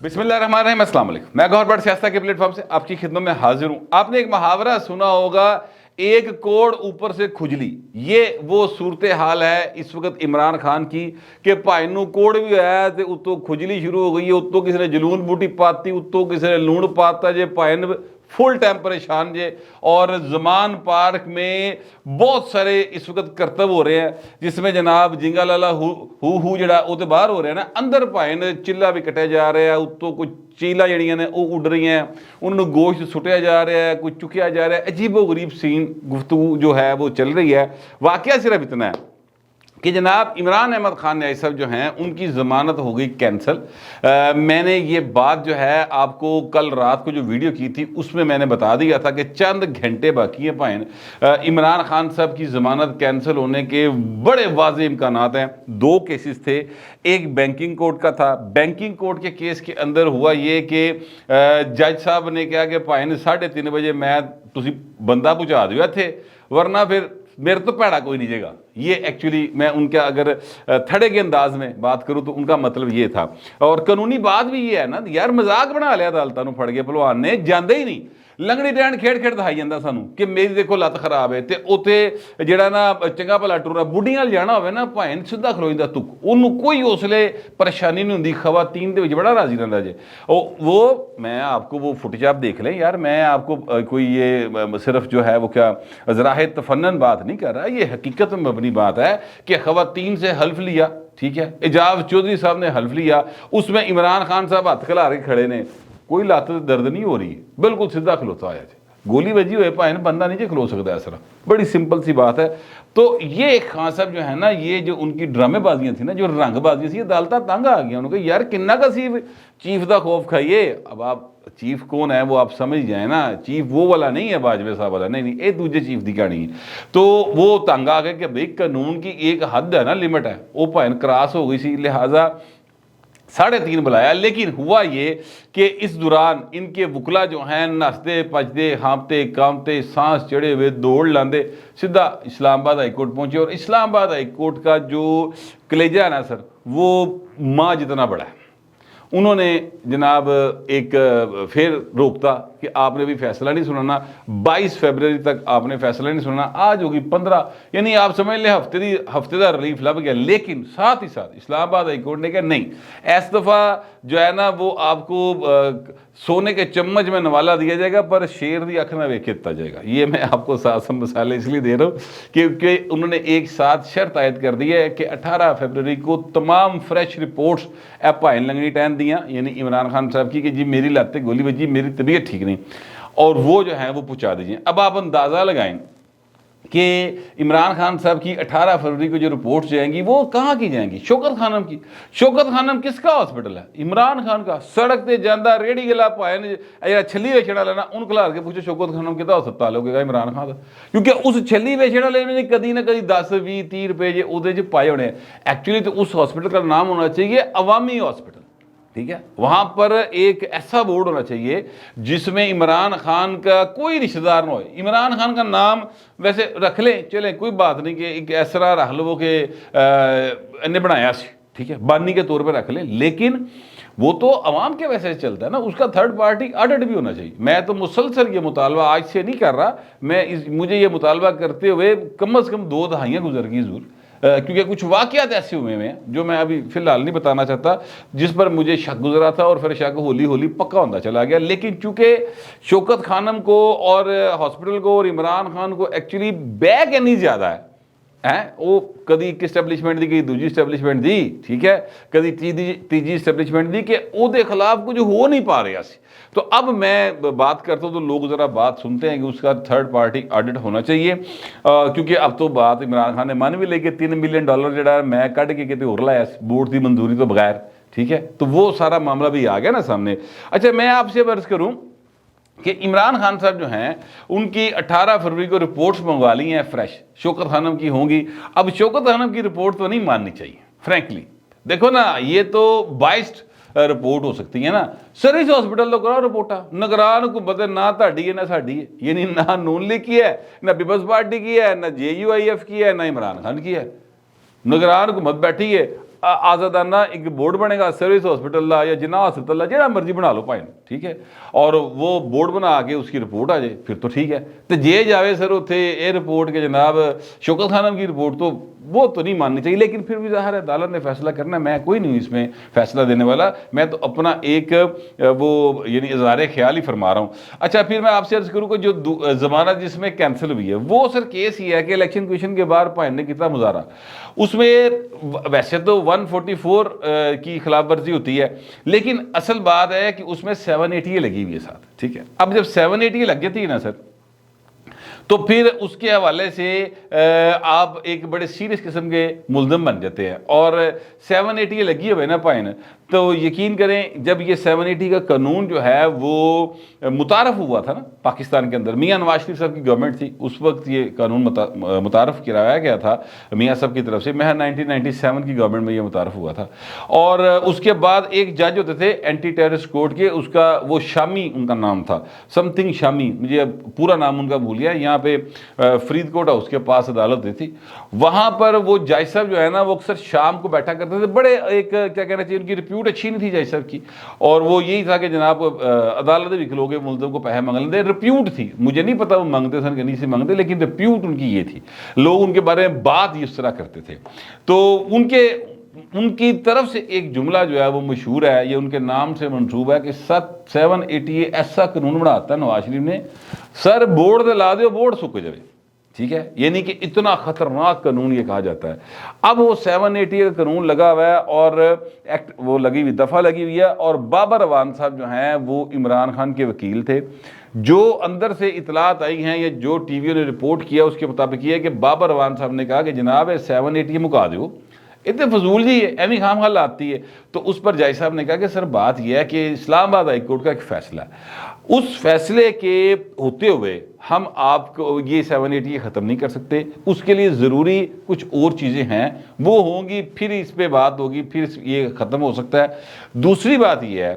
बिस्मिल्लाहिर्रहमानिर्रहीम, अस्सलाम वालेकुम। मैं गौहर बट सियासत के प्लेटफॉर्म से आपकी खिदमत में हाजिर हूँ। आपने एक मुहावरा सुना होगा, एक कोड़ ऊपर से खुजली। ये वो सूरत हाल है इस वक्त इमरान खान की कि भाई नू कोड़ भी आया तो उत्तों खुजली शुरू हो गई है, उत्तों किसी ने जलून बूटी पाती, उत्तों किसी ने लूण पाता जे भाई ने फुल टाइम परेशान जे। और जमान पार्क में बहुत सारे इस वक्त करतब हो रहे हैं जिसमें जनाब जिंगा लाला हू जड़ा वो तो बाहर हो रहा है ना, अंदर भाई ने चिल्ला भी कटे जा रहा है, उत्तों कुछ चीला जड़ियां ने वो उड़ रही हैं, उन्होंने गोश्त सुटिया जा रहा है, कुछ चुकिया जा रहा है। अजीबो गरीब सीन गुफ्तगू जो है वो चल रही है। वाकया सिर्फ इतना है कि जनाब इमरान अहमद खान नाइसब जो हैं उनकी ज़मानत हो गई कैंसिल। मैंने ये बात जो है आपको कल रात को जो वीडियो की थी उसमें मैंने बता दिया था कि चंद घंटे बाकी हैं भाई इमरान खान साहब की ज़मानत कैंसिल होने के बड़े वाज़ेह इम्कानात हैं। दो केसेस थे, एक बैंकिंग कोर्ट का था। बैंकिंग कोर्ट के केस के अंदर हुआ ये कि जज साहब ने कहा कि भाई 3:30 बजे मैं तुसी बंदा पहुँचा दिया थे, वरना फिर मेरे तो पैड़ा कोई नहीं जगह। ये एक्चुअली मैं उनका अगर थड़े के अंदाज में बात करूं तो उनका मतलब ये था। और कानूनी बात भी ये है ना यार, मजाक बना लिया अदालतों फड़ के भलवान ने, जाते ही नहीं लंगड़ी डैन खेड़ खेड़ दिखाई जाता सानू कि मेरी देखो लत खराब है। तो उत्थे जड़ा ना चंगा भला टुरा बुढ़ियां जाना हो ना भाई सीधा खलो जाता तुक, उन्होंने कोई उसले परेशानी नहीं होंगी। खवातीन के बड़ा राजी रहता जे। वो मैं आपको वो फुटेज देख लें यार, मैं आपको कोई ये सिर्फ जो है वो क्या ज़राए तफन्नन बात नहीं कर रहा, ये हकीकत में मबनी बात है कि खवातीन से हल्फ लिया, ठीक है, एजाज चौधरी साहब ने हल्फ लिया, उसमें इमरान खान साहब हथ खिला के खड़े ने, कोई लत दर्द नहीं हो रही, बिल्कुल सीधा खलोता आया जी, गोली बजी हुए भाई बंदा नहीं जी खलो सकता इस तरह, बड़ी सिंपल सी बात है। तो ये खान साहब जो है ना, ये जो उनकी ड्रामेबाजियां थी ना, जो रंगबाजियां थी, अदालत तंग आ गया उन्होंने, यार किन्ना का चीफ का खौफ खाइए। अब आप चीफ कौन है वो आप समझ जाए ना, चीफ वो वाला नहीं है वाजपेयी साहब वाला, नहीं ये दूसरे चीफ की कहानी है। तो वो तंग आ गए कि भाई कानून की एक हद है ना, लिमिट है, वो भाई क्रॉस हो गई सी, लिहाजा 3:30 बुलाया। लेकिन हुआ ये कि इस दौरान इनके वकला जो हैं नसते पचते हाँपते कांपते सांस चढ़े हुए दौड़ लाते सीधा इस्लामाबाद हाईकोर्ट पहुंचे। और इस्लामाबाद हाईकोर्ट का जो कलेजा है ना सर, वो माँ जितना बड़ा है। उन्होंने जनाब एक फिर रोकता कि आपने भी फैसला नहीं सुनाना, 22 फरवरी तक आपने फैसला नहीं सुनाना, आज होगी 15, यानी आप समझ लें हफ्ते का रिलीफ लग गया। लेकिन साथ ही साथ इस्लामाबाद हाईकोर्ट ने कहा नहीं, इस दफ़ा जो है ना वो आपको सोने के चम्मच में नवाला दिया जाएगा पर शेर की अख में वेख दिता जाएगा। ये मैं आपको साथ मसाले इसलिए दे रहा हूँ क्योंकि उन्होंने एक साथ शर्त आयद कर दी है कि 18 फरवरी को तमाम फ्रेश रिपोर्ट्स भाई लंगड़ी टहन दियाँ, यानी इमरान खान साहब की कि जी मेरी लत गोली बजी, मेरी तबीयत ठीक नहीं, और वो जो है वो पहुँचा दीजिए। अब आप अंदाज़ा लगाएं कि इमरान खान साहब की 18 फरवरी को जो रिपोर्ट्स जाएंगी वो कहाँ की जाएंगी? शौकत खानम की। शौकत खानम किसका हॉस्पिटल है? इमरान खान का। सड़क पे जाता रेड़ी गला पाए छली वेचने वाला ना, उन खिलार के पूछो शौकत खानम कि हस्पताल होगा इमरान खान का, क्योंकि उस छली वेचने वाले ने कभी ना कभी 10 20 30 रुपए जो पाए होने। एक्चुअली तो उस हॉस्पिटल का नाम होना चाहिए अवामी हॉस्पिटल, ठीक है। वहां पर एक ऐसा बोर्ड होना चाहिए जिसमें इमरान खान का कोई रिश्तेदार ना हो। इमरान खान का नाम वैसे रख लें, चले कोई बात नहीं कि एक ऐसा रख लो कि इन्हें बनाया सी, ठीक है, बानी के तौर पर रख लें, लेकिन वो तो अवाम के वैसे चलता है ना, उसका थर्ड पार्टी ऑडिट भी होना चाहिए। मैं तो मुसलसल ये मुतालबा आज से नहीं कर रहा, मुझे ये मुतालबा करते हुए कम अज़ कम 2 दहाइयाँ गुजर गई ज़रूर, क्योंकि कुछ वाक़यात ऐसे हुए हैं जो मैं अभी फ़िलहाल नहीं बताना चाहता, जिस पर मुझे शक गुजरा था और फिर शक होली होली पक्का होता चला गया। लेकिन चूँकि शौकत खानम को और हॉस्पिटल को और इमरान खान को एक्चुअली बैक नहीं ज़्यादा है, वो कभी एक इस्टेबलिशमेंट दी, कभी दूसरी इस्टेबलिशमेंट दी, ठीक है, कभी तीजी इस्टेबलिशमेंट दी कि उसके खिलाफ कुछ हो नहीं पा रहा सी। तो अब मैं बात करता हूँ तो लोग ज़रा बात सुनते हैं कि उसका थर्ड पार्टी ऑडिट होना चाहिए, क्योंकि अब तो बात इमरान खान ने मान भी ली कि $3 मिलियन जो मैं कट के कितने होर लाया बोर्ड की मंजूरी तो बगैर, ठीक है, तो वो सारा मामला भी आ गया ना सामने। अच्छा, मैं आपसे अर्ज़ करूँ कि इमरान खान साहब जो हैं उनकी 18 फरवरी को रिपोर्ट्स मंगवा ली हैं फ्रेश, शौकत खानम की होंगी। अब शौकत खानम की रिपोर्ट तो नहीं माननी चाहिए फ्रैंकली, देखो ना ये तो बाइस्ड रिपोर्ट हो सकती है ना। सर इस हॉस्पिटल तो कराओ रिपोर्टा, नगरान को बता ना ताड़ी है ना साड़ी है, यानी ना नून लीग की है, ना पीपल्स पार्टी की है, ना JUIF की है, ना इमरान खान की है। नगरान हुकूमत बैठी है, आज़ादाना एक बोर्ड बनेगा सर्विस हॉस्पिटल का या जिन्ना हस्पताल का, जो मर्जी बना लो भाई, ठीक है, और वो बोर्ड बना के उसकी रिपोर्ट आ जाए फिर तो ठीक है। तो जे जावे सर उत्थे ये रिपोर्ट के जनाब शौकत खानम की रिपोर्ट, तो वो तो नहीं माननी चाहिए। लेकिन फिर भी ज़ाहिर है अदालत ने फैसला करना, मैं कोई नहीं हूँ इसमें फैसला देने वाला, मैं तो अपना एक वो यानी इज़हार ख्याल ही फरमा रहा हूँ। अच्छा, फिर मैं आपसे अर्ज़ करूँ कि जो ज़मानत जिसमें कैंसिल हुई है वो सर केस ही है कि इलेक्शन कमीशन के बाहर भाई ने कितना मुजाहरा, उसमें वैसे तो 144 की खिलाफ वर्जी होती है, लेकिन असल बात है कि उसमें 780 लगी हुई है साथ, ठीक है। अब जब 780 लग जाती है ना सर, तो फिर उसके हवाले से आप एक बड़े सीरियस किस्म के मुलजम बन जाते हैं। और 780 लगी हुई है ना पाइन, तो यकीन करें जब ये 780 का कानून जो है वो मुतारफ़ हुआ था ना पाकिस्तान के अंदर, मियाँ नवाज शरीफ साहब की गवर्नमेंट थी उस वक्त, ये कानून मुतारफ़ कराया गया था मियाँ साहब की तरफ से, महज 1997 की गवर्नमेंट में ये मुतारफ़ हुआ था। और उसके बाद एक जज होते थे एंटी टेररिस्ट कोर्ट के, उसका वो शामी उनका नाम था, समथिंग शामी, मुझे पूरा नाम उनका भूल गया। यहाँ पे फरीदकोट हाउस के पास अदालत होती थी, वहाँ पर वो जज साहब जो है ना वो अक्सर शाम को बैठा करते थे। बड़े एक क्या कहना चाहिए, उनकी रिप्यूट अच्छी नहीं थी जज साहब की, और वो यही था कि जनाब अदालत भी खिलोगे मुलजम को पैसे मांग लेते, रिप्यूट थी, मुझे नहीं पता वो मांगते थे कि नहीं से मांगते, लेकिन रिप्यूट उनकी ये थी, लोग उनके बारे में बात इस तरह करते थे। तो उनकी तरफ से एक जुमला जो है वो मशहूर है, ये उनके नाम से मंसूब है कि 780 ऐसा कानून बनाता है नवाज शरीफ ने, सर बोर्ड दे ला दो बोर्ड सुक जाए, ठीक है, यानी कि इतना खतरनाक कानून ये कहा जाता है। अब वो 780 का कानून लगा हुआ है और एक्ट वो लगी हुई दफ़ा लगी हुई है, और बाबर अवान साहब जो हैं वो इमरान खान के वकील थे। जो अंदर से इतलात आई हैं या जो टीवी ने रिपोर्ट किया उसके मुताबिक ये है कि बाबर अवान साहब ने कहा कि जनाब 780 मुका दो, इतने फजूल जी है, एवं खाम खाल आती है। तो उस पर जज साहब ने कहा कि सर बात यह है कि इस्लामाबाद हाई कोर्ट का एक फ़ैसला है, उस फैसले के होते हुए हम आपको ये 780 ख़त्म नहीं कर सकते, उसके लिए ज़रूरी कुछ और चीज़ें हैं वो होंगी, फिर इस पर बात होगी, फिर ये ख़त्म हो सकता है। दूसरी बात यह है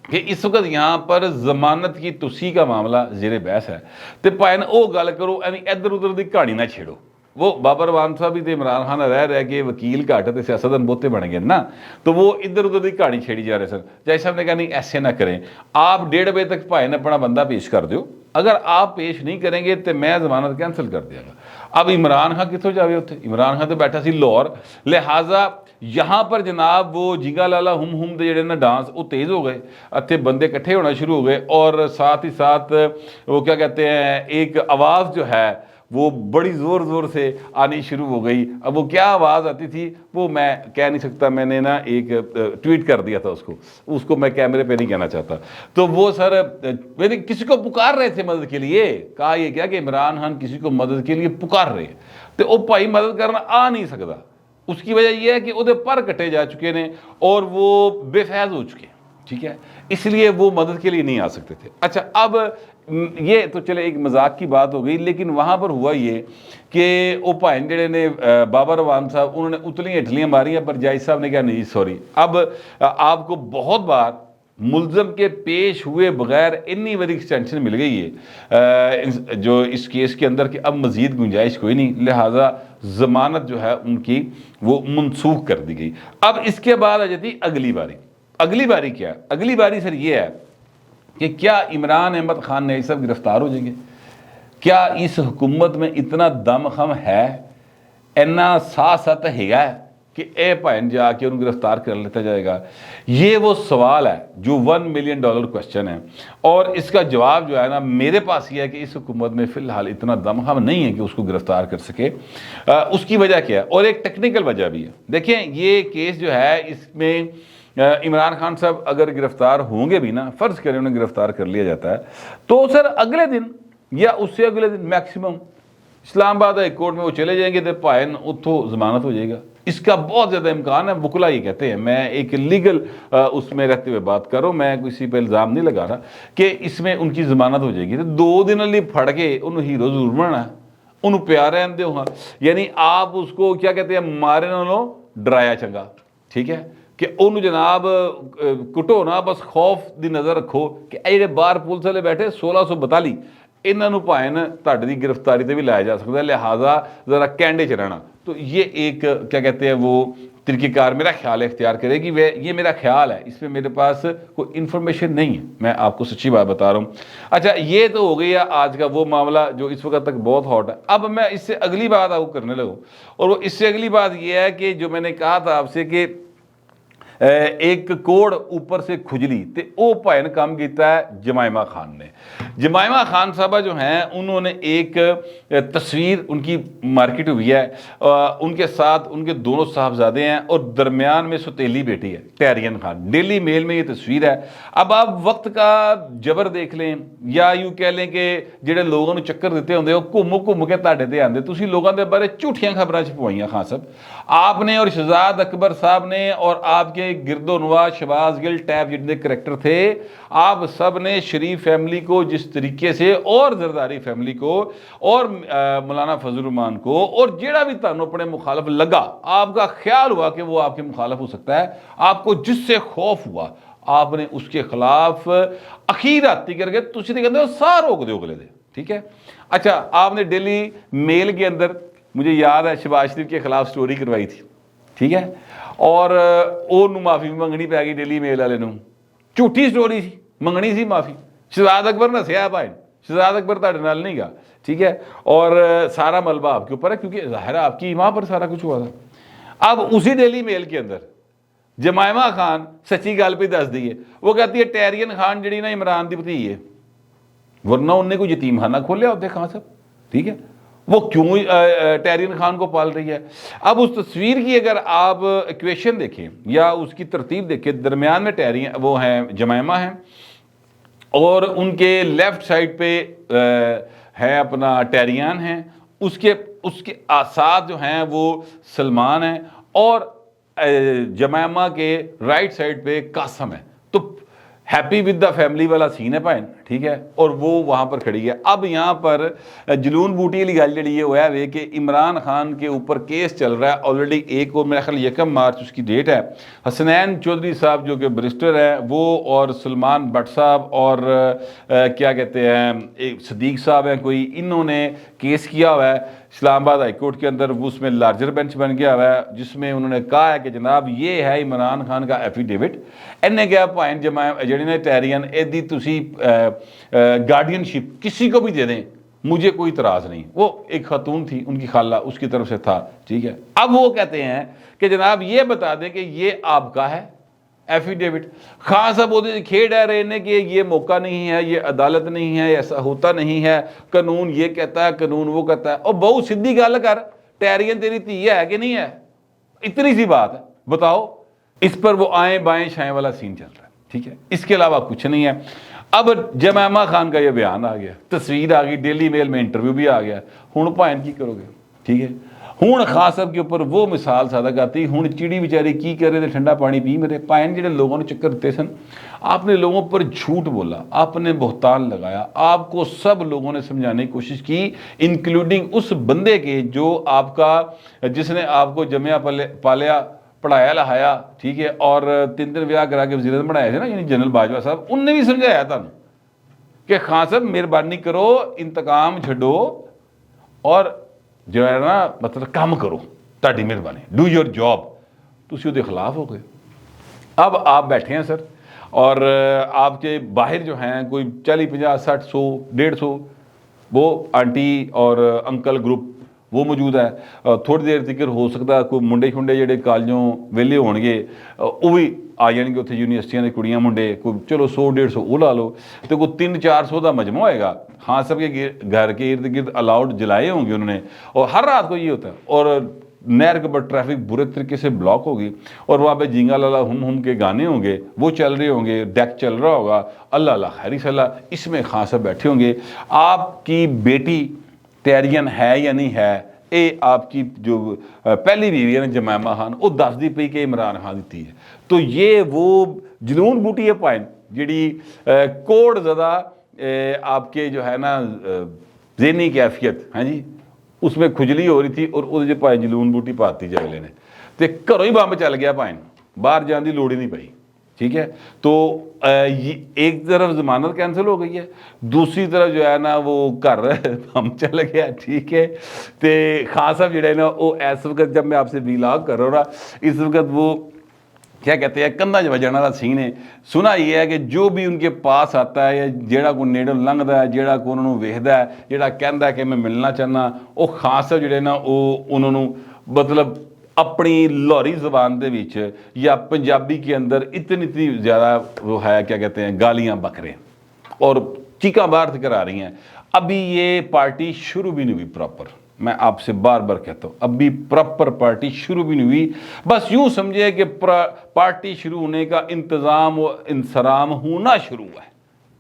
कि इस वक्त यहाँ पर जमानत की तुसी का मामला ज़ेरे बहस है, तो भाई वो गल करो, एवं इधर उधर की कहानी ना छेड़ो। वो बाबर अवान साहब भी तो इमरान खान रह के वकील घट तो सियासतदान बहुते बन गए ना, तो वो इधर उधर की कहानी छेड़ी जा रहे सर। जज साहब ने कहा नहीं ऐसे ना करें, आप 1:30 बजे तक भाई ने अपना बंदा पेश कर दो, अगर आप पेश नहीं करेंगे तो मैं जमानत कैंसिल कर दियागा। अब इमरान खान कितों जावे उत्थे, इमरान खान तो बैठा सी लाहौर, लिहाजा यहाँ पर जनाब वो जिगा लाला हुम दे जेडे ना डांस वो तेज़ हो गए, अच्छे बंदे इकट्ठे होना शुरू हो गए, और साथ ही साथ वो क्या कहते हैं एक आवाज़ जो है वो बड़ी ज़ोर से आनी शुरू हो गई। अब वो क्या आवाज़ आती थी वो मैं कह नहीं सकता, मैंने ना एक ट्वीट कर दिया था उसको मैं कैमरे पे नहीं कहना चाहता। तो वो सर मैंने किसी को पुकार रहे थे मदद के लिए, कहा ये क्या कि इमरान खान किसी को मदद के लिए पुकार रहे हैं, तो वो भाई मदद करना आ नहीं सकता। उसकी वजह यह है कि उहदे पर कटे जा चुके हैं और वो बेफैज हो चुके हैं, ठीक है, इसलिए वो मदद के लिए नहीं आ सकते थे। अच्छा, अब ये तो चले एक मजाक की बात हो गई, लेकिन वहाँ पर हुआ ये कि वो भाइन जेडे ने बाबर अवान साहब उन्होंने उतलियाँ हिटलियाँ मारी, पर जज साहब ने कहा नहीं सॉरी, अब आपको बहुत बार मुलजम के पेश हुए बगैर इतनी बड़ी एक्सटेंशन मिल गई है जो इस केस के अंदर कि अब मज़ीद गुंजाइश कोई नहीं, लिहाजा ज़मानत जो है उनकी वो मनसूख कर दी गई। अब इसके बाद आ जाती अगली बारी। अगली बारी क्या है? अगली बारी सर ये है कि क्या इमरान अहमद खान ने सब गिरफ्तार हो जाएंगे? क्या इस हुकूमत में इतना दमखम है, इन्ना साथ है कि ए भाइन जाके उन्हें गिरफ्तार कर लेता जाएगा? ये वो सवाल है जो $1 मिलियन क्वेश्चन है, और इसका जवाब जो है ना मेरे पास ये है कि इस हुकूमत में फ़िलहाल इतना दमखम नहीं है कि उसको गिरफ्तार कर सके। उसकी वजह क्या है? और एक टेक्निकल वजह भी है। देखें, ये केस जो है इसमें इमरान खान साहब अगर गिरफ्तार होंगे भी ना, फ़र्ज़ करें उन्हें गिरफ्तार कर लिया जाता है, तो सर अगले दिन या उससे अगले दिन मैक्सिमम इस्लामाबाद हाई कोर्ट में वो चले जाएंगे तो भाइन उतो ज़मानत हो जाएगा। इसका बहुत ज़्यादा इम्कान है, वकुला ये कहते हैं, मैं एक लीगल उसमें रहते हुए बात करूँ, मैं किसी पर इल्ज़ाम नहीं लगा रहा कि इसमें उनकी ज़मानत हो जाएगी। तो 2 दिन लिए फड़ के उन्होंने हीरो जरूर बनना है, उन्होंने प्यार रहने दो, हाँ, यानी आप उसको क्या कहते हैं मारे ना लो डराया चंगा, ठीक है, कि उन्होंने जनाब कुटो ना, बस खौफ की नज़र रखो कि ये बाहर पुलिस वाले बैठे 1642 इन्हों भाइन तुहाडी गिरफ्तारी से भी लाया जा सकता है, लिहाजा ज़रा कैंडे च रहना। तो ये एक क्या कहते हैं वो तरीक़ेकार मेरा ख्याल इख्तियार करेगी। वे ये मेरा ख्याल है, इसमें मेरे पास कोई इन्फॉर्मेशन नहीं है, मैं आपको सच्ची बात बता रहा हूँ। अच्छा, ये तो हो गया आज का वो मामला जो इस वक्त तक बहुत हॉट है। अब मैं इससे अगली बात आपको करने लगूँ, और वो इससे अगली बात ये है कि जो मैंने कहा था आपसे कि एक कोड़ ऊपर से खुजली, तो वो भाई काम किया है जमायमा खान ने। जमायमा खान साहबा जो हैं उन्होंने एक तस्वीर उनकी मार्केट हुई है, उनके साथ उनके दोनों साहबजादे हैं और दरमियान में सुतीली बेटी है टैरियन खान। डेली मेल में ये तस्वीर है। अब आप वक्त का जबर देख लें या यूँ कह लें कि ਜਿਹੜੇ लोगों को चक्कर देते होंगे वो घूम घूम के ਤੁਹਾਡੇ ਤੇ आते, तुसीं लोगों के बारे झूठियां खबरें छपवाइयां खान साहब आपने और शहजाद अकबर साहब ने, और आपके गिरदो नवाज शहबाज गिल टैप जितने करैक्टर थे, आप सब ने शरीफ फैमिली को जिस तरीके से, और जरदारी फैमिली को, और मौलाना फजल रहमान को, और जेड़ा भी तुहानू अपने मुखालफ लगा, आपका ख्याल हुआ कि वो आपके मुखालफ हो सकता है, आपको जिससे खौफ हुआ आपने उसके खिलाफ अखीर राती करके तुसी तो कहते हो साह रोक दो अगले दे, ठीक है। अच्छा, आपने डेली मेल के अंदर, मुझे याद है शहबाज शरीफ के खिलाफ स्टोरी करवाई थी, ठीक है, और ਉਹਨੂੰ माफ़ी भी मंगनी पै गई डेली मेल वाले ਨੂੰ। झूठी स्टोरी सी, मंगनी सी माफ़ी। शहजाद अकबर नसिया भाई, शहजाद अकबर ਤੁਹਾਡੇ ਨਾਲ नहीं गा, ठीक है, और सारा मलबा आपके ऊपर है क्योंकि ज़ाहिर है आपकी माँ पर सारा कुछ हुआ था। अब उसी डेली मेल के अंदर जमायमा खान सच्ची गल भी दस दी है। वो कहती है टैरियन खान जी ना इमरान की भती है, वरना उन्हें कोई यतीम खाना खोलिया होते खान साहब, ठीक है, वो क्यों टैरियन खान को पाल रही है। अब उस तस्वीर की अगर आप इक्वेशन देखें या उसकी तरतीब देखें, दरमियान में टैरियन वो हैं जमायमा हैं, और उनके लेफ्ट साइड पे है अपना टैरियन हैं, उसके साथ जो हैं वो सलमान हैं, और जमायमा के राइट साइड पे कासम है। तो हैप्पी विद द फैमिली वाला सीन है भाई, ठीक है, और वो वहाँ पर खड़ी है। अब यहाँ पर जलून बूटी वाली गल जी होया वे कि इमरान खान के ऊपर केस चल रहा है ऑलरेडी, एक और मेरा ख्याल 1 मार्च उसकी डेट है। हसनैन चौधरी साहब जो कि बैरिस्टर हैं वो, और सलमान भट्ट साहब, और क्या कहते हैं एक सदीक साहब हैं कोई, इन्होंने केस किया हुआ है इस्लामाबाद हाई कोर्ट के अंदर। उसमें लार्जर बेंच बन गया हुआ है जिसमें उन्होंने कहा है कि जनाब ये है इमरान खान का एफिडेविट। इन्हें क्या भाई जमाया जड़ी ने टैरियन एदी तुसी गार्डियनशिप किसी को भी दे दें, मुझे कोई इतराज़ नहीं। वो एक खातून थी उनकी खाला, उसकी तरफ से था, ठीक है। अब वो कहते हैं कि जनाब ये बता दें कि ये आपका है एफिडेविट। खान साहब वो खेड़ है रहे ने कि ये मौका नहीं है, ये अदालत नहीं है, ऐसा होता नहीं है, कानून ये कहता है, कानून वो कहता है। और बहुत सीधी गल कर, टैरियन तेरी धी है कि नहीं है, इतनी सी बात है, बताओ। इस पर वो आए बाएं छाएं वाला सीन चल रहा है, ठीक है, इसके अलावा कुछ नहीं है। अब जमायमा खान का ये बयान आ गया, तस्वीर आ गई, डेली मेल में इंटरव्यू भी आ गया। हुण भाएं की करोगे, ठीक है। हुण खान साहब के ऊपर वो मिसाल सादक आती, हुण चिड़ी बेचारी की करे थे ठंडा पानी पी मेरे पायन। जो लोगों ने चक्कर देते सन, आपने लोगों पर झूठ बोला, आपने बहतान लगाया, आपको सब लोगों ने समझाने की कोशिश की, इंक्लूडिंग उस बंदे के जो आपका, जिसने आपको जमया पालिया पढ़ाया लहाया, ठीक है, और 3 दिन ब्याह करा के वज़ीर बनाए थे ना, यानी जनरल बाजवा साहब, उनने भी समझाया था कि खान साहब मेहरबानी करो, इंतकाम छड्डो और जो है ना मतलब काम करो, ताड़ी मेहरबानी, डू योर जॉब। तुसी उहदे खिलाफ हो गए। अब आप बैठे हैं सर, और आपके बाहर जो हैं कोई 40, 50, 60, 100, 150 वो आंटी और अंकल ग्रुप वो मौजूद है। थोड़ी देर तक हो सकता कोई मुंडे शुंडे ਜਿਹੜੇ ਕਾਲਜੋਂ ਵਿਹਲੇ ਹੋਣਗੇ ਉਹ ਵੀ ਆ ਜਾਣਗੇ ਉੱਥੇ ਯੂਨੀਵਰਸਿਟੀਆਂ ਦੇ ਕੁੜੀਆਂ ਮੁੰਡੇ, ਕੋਈ ਚਲੋ 100, 150 ਉਹ ਲਾ लो, तो कोई 300-400 का मजमू होएगा। हाँ सबके घर के इर्द गिर्द अलाउड जलाए होंगे उन्होंने, और हर रात को ये होता है। और नहर के ऊपर ट्रैफिक बुरे तरीके से ब्लॉक होगी, और वहाँ पे जिंगा लाला हम के गाने होंगे, वो चल रहे होंगे, डेक चल रहा होगा, अल्लाह अल्लाह खैरी सल्लाह, इसमें खान साहब बैठे होंगे। आपकी बेटी टैरियन है या नहीं है, ये आपकी जो पहली बीवी है ना जमायमा खान, वो दसदी पई कि इमरान खान दी है। तो ये वो जलून बूटी है पाइन जी कोड ज़्यादा आपके जो है ना ज़हनी कैफियत, हाँ जी, उसमें खुजली हो रही थी, और वो भाई जलून बूटी पाती जाए ने, तो घरों ही बंब चल गया भाई, बाहर जाने की लोड़ ही नहीं पई, ٹھیک ہے. تو ایک طرف ضمانت کینسل ہو گئی ہے, دوسری طرف جو ہے نا وہ گھر ہم چل گیا. ٹھیک ہے, تو خان صاحب جڑے نا وہ اس وقت جب میں آپ سے ویلاگ کر رہا ہوں اس وقت وہ کیا کہتے ہیں کندھا جو بجانا والا سین ہے. سنا یہ ہے کہ جو بھی ان کے پاس آتا ہے یا جیڑا کو نیڑوں لنگتا ہے, جیڑا کو انہوں نے ویکھدا ہے, جیڑا کہندا ہے کہ میں ملنا چاہنا, وہ خان صاحب جڑے نا وہ انہوں نے مطلب اپنی لاہوری زبان دے وچ یا پنجابی کے اندر اتنی زیادہ وہ ہے کیا کہتے ہیں گالیاں بک رہے ہیں اور چیخاں باہر کرا رہی ہیں. ابھی یہ پارٹی شروع بھی نہیں ہوئی پراپر, میں آپ سے بار بار کہتا ہوں ابھی پراپر پارٹی شروع بھی نہیں ہوئی. بس یوں سمجھے کہ پارٹی شروع ہونے کا انتظام و انصرام ہونا شروع ہوا ہے,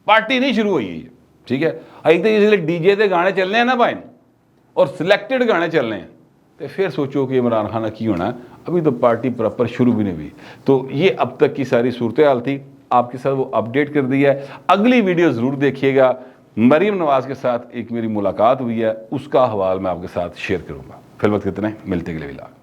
پارٹی نہیں شروع ہوئی ہے. ٹھیک ہے, ایک تو اس لیے ڈی جے دے گانے چلنے ہیں نا بھائی اور سلیکٹڈ گانے چلنے ہیں, تو پھر سوچو کہ عمران خان کی ہونا ہے. ابھی تو پارٹی پراپر شروع بھی نہیں ہوئی. تو یہ اب تک کی ساری صورتحال تھی, آپ کے ساتھ وہ اپڈیٹ کر دی ہے. اگلی ویڈیو ضرور دیکھیے گا, مریم نواز کے ساتھ ایک میری ملاقات ہوئی ہے, اس کا حوال میں آپ کے ساتھ شیئر کروں گا. فی الوقت کتنے ملتے اگلے ویلاگ.